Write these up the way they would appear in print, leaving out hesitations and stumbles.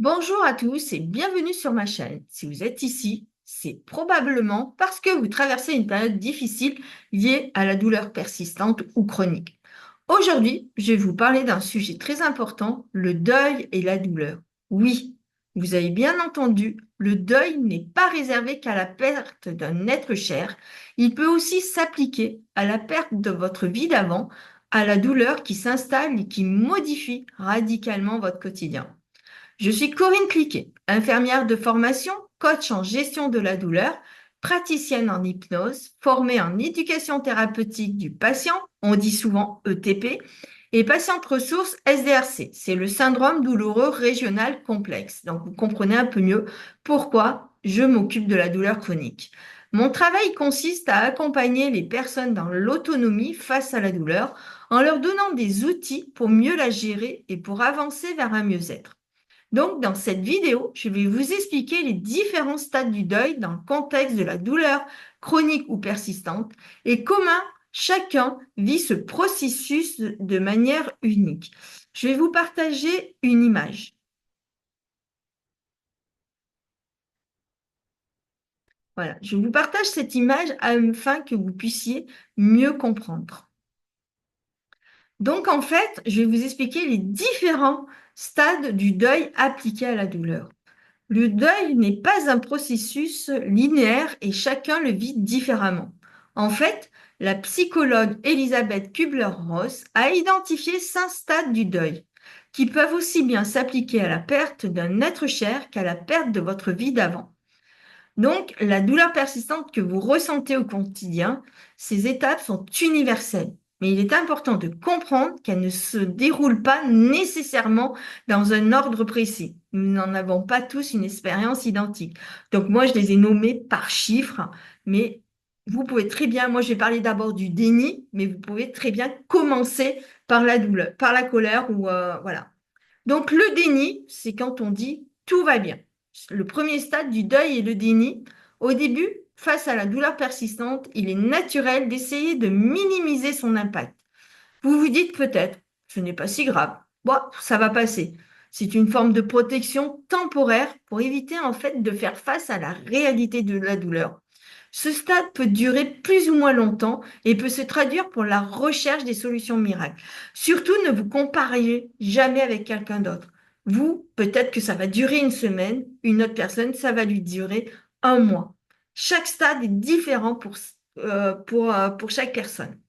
Bonjour à tous et bienvenue sur ma chaîne. Si vous êtes ici, c'est probablement parce que vous traversez une période difficile liée à la douleur persistante ou chronique. Aujourd'hui, je vais vous parler d'un sujet très important, le deuil et la douleur. Oui, vous avez bien entendu, le deuil n'est pas réservé qu'à la perte d'un être cher. Il peut aussi s'appliquer à la perte de votre vie d'avant, à la douleur qui s'installe et qui modifie radicalement votre quotidien. Je suis Corinne Cliquet, infirmière de formation, coach en gestion de la douleur, praticienne en hypnose, formée en éducation thérapeutique du patient, on dit souvent ETP, et patiente ressource SDRC. C'est le syndrome douloureux régional complexe. Donc vous comprenez un peu mieux pourquoi je m'occupe de la douleur chronique. Mon travail consiste à accompagner les personnes dans l'autonomie face à la douleur en leur donnant des outils pour mieux la gérer et pour avancer vers un mieux-être. Donc, dans cette vidéo, je vais vous expliquer les différents stades du deuil dans le contexte de la douleur chronique ou persistante et comment chacun vit ce processus de manière unique. Je vais vous partager une image. Voilà, je vous partage cette image afin que vous puissiez mieux comprendre. Donc, en fait, je vais vous expliquer les différents stades du deuil appliqué à la douleur. Le deuil n'est pas un processus linéaire et chacun le vit différemment. En fait, la psychologue Elisabeth Kubler-Ross a identifié 5 stades du deuil, qui peuvent aussi bien s'appliquer à la perte d'un être cher qu'à la perte de votre vie d'avant. Donc, la douleur persistante que vous ressentez au quotidien, ces étapes sont universelles. Mais il est important de comprendre qu'elles ne se déroulent pas nécessairement dans un ordre précis. Nous n'en avons pas tous une expérience identique. Donc, moi, je les ai nommées par chiffre, mais vous pouvez très bien, moi, je vais parler d'abord du déni, mais vous pouvez très bien commencer par la douleur, par la colère ou voilà. Donc, le déni, c'est quand on dit tout va bien. Le premier stade du deuil est le déni. Au début, face à la douleur persistante, il est naturel d'essayer de minimiser son impact. Vous vous dites peut-être, ce n'est pas si grave. Bon, ça va passer. C'est une forme de protection temporaire pour éviter en fait de faire face à la réalité de la douleur. Ce stade peut durer plus ou moins longtemps et peut se traduire pour la recherche des solutions miracles. Surtout, ne vous comparez jamais avec quelqu'un d'autre. Vous, peut-être que ça va durer une semaine, une autre personne, ça va lui durer un mois. Chaque stade est différent pour chaque personne.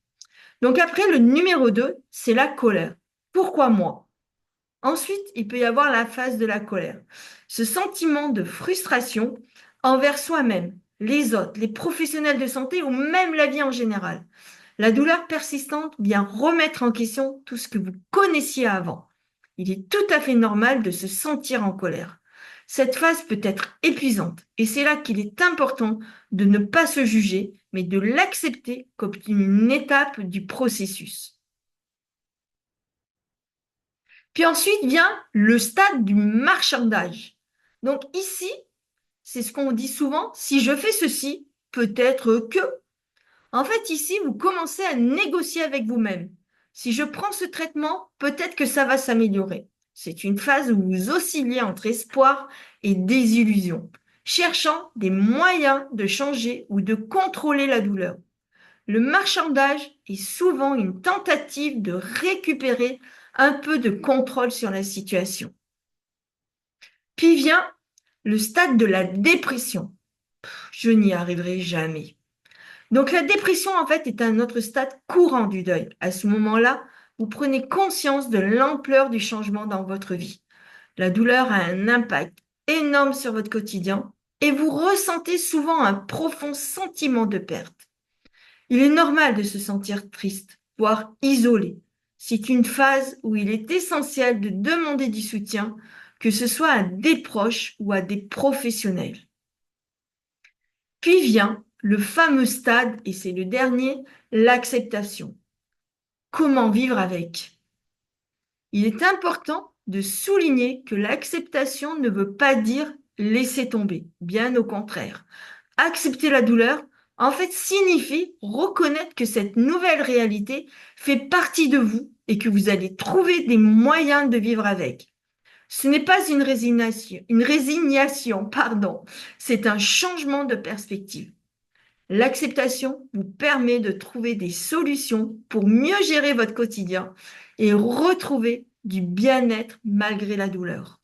Donc après, le numéro 2, c'est la colère. Pourquoi moi? Ensuite, il peut y avoir la phase de la colère. Ce sentiment de frustration envers soi-même, les autres, les professionnels de santé ou même la vie en général. La douleur persistante vient remettre en question tout ce que vous connaissiez avant. Il est tout à fait normal de se sentir en colère. Cette phase peut être épuisante et c'est là qu'il est important de ne pas se juger, mais de l'accepter comme une étape du processus. Puis ensuite vient le stade du marchandage. Donc ici, c'est ce qu'on dit souvent, si je fais ceci, peut-être que. En fait, ici, vous commencez à négocier avec vous-même. Si je prends ce traitement, peut-être que ça va s'améliorer. C'est une phase où vous oscillez entre espoir et désillusion, cherchant des moyens de changer ou de contrôler la douleur. Le marchandage est souvent une tentative de récupérer un peu de contrôle sur la situation. Puis vient le stade de la dépression. Je n'y arriverai jamais. Donc la dépression, en fait, est un autre stade courant du deuil. À ce moment-là, vous prenez conscience de l'ampleur du changement dans votre vie. La douleur a un impact énorme sur votre quotidien et vous ressentez souvent un profond sentiment de perte. Il est normal de se sentir triste, voire isolé. C'est une phase où il est essentiel de demander du soutien, que ce soit à des proches ou à des professionnels. Puis vient le fameux stade, et c'est le dernier, l'acceptation. Comment vivre avec? Il est important de souligner que l'acceptation ne veut pas dire laisser tomber, bien au contraire. Accepter la douleur, en fait, signifie reconnaître que cette nouvelle réalité fait partie de vous et que vous allez trouver des moyens de vivre avec. Ce n'est pas une résignation, pardon. C'est un changement de perspective. L'acceptation vous permet de trouver des solutions pour mieux gérer votre quotidien et retrouver du bien-être malgré la douleur.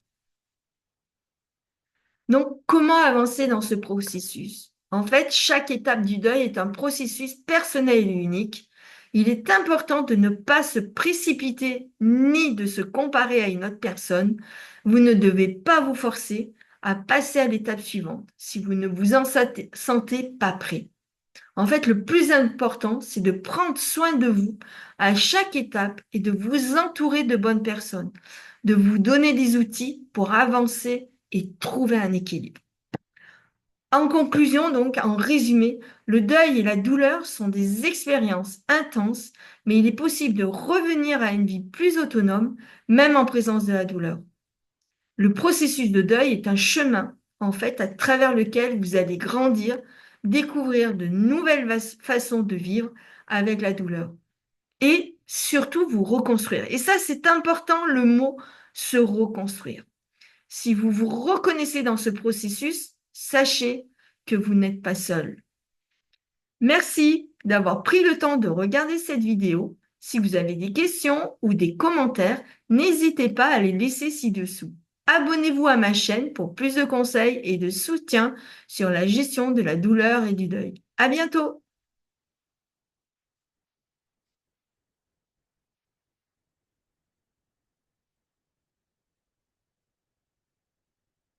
Donc, comment avancer dans ce processus? En fait, chaque étape du deuil est un processus personnel et unique. Il est important de ne pas se précipiter ni de se comparer à une autre personne. Vous ne devez pas vous forcer à passer à l'étape suivante si vous ne vous en sentez pas prêt. En fait, le plus important, c'est de prendre soin de vous à chaque étape et de vous entourer de bonnes personnes, de vous donner des outils pour avancer et trouver un équilibre. En conclusion, donc, en résumé, le deuil et la douleur sont des expériences intenses, mais il est possible de revenir à une vie plus autonome, même en présence de la douleur. Le processus de deuil est un chemin, en fait, à travers lequel vous allez grandir, découvrir de nouvelles façons de vivre avec la douleur et surtout vous reconstruire. Et ça, c'est important, le mot se reconstruire. Si vous vous reconnaissez dans ce processus, sachez que vous n'êtes pas seul. Merci d'avoir pris le temps de regarder cette vidéo. Si vous avez des questions ou des commentaires, n'hésitez pas à les laisser ci-dessous. Abonnez-vous à ma chaîne pour plus de conseils et de soutien sur la gestion de la douleur et du deuil. À bientôt!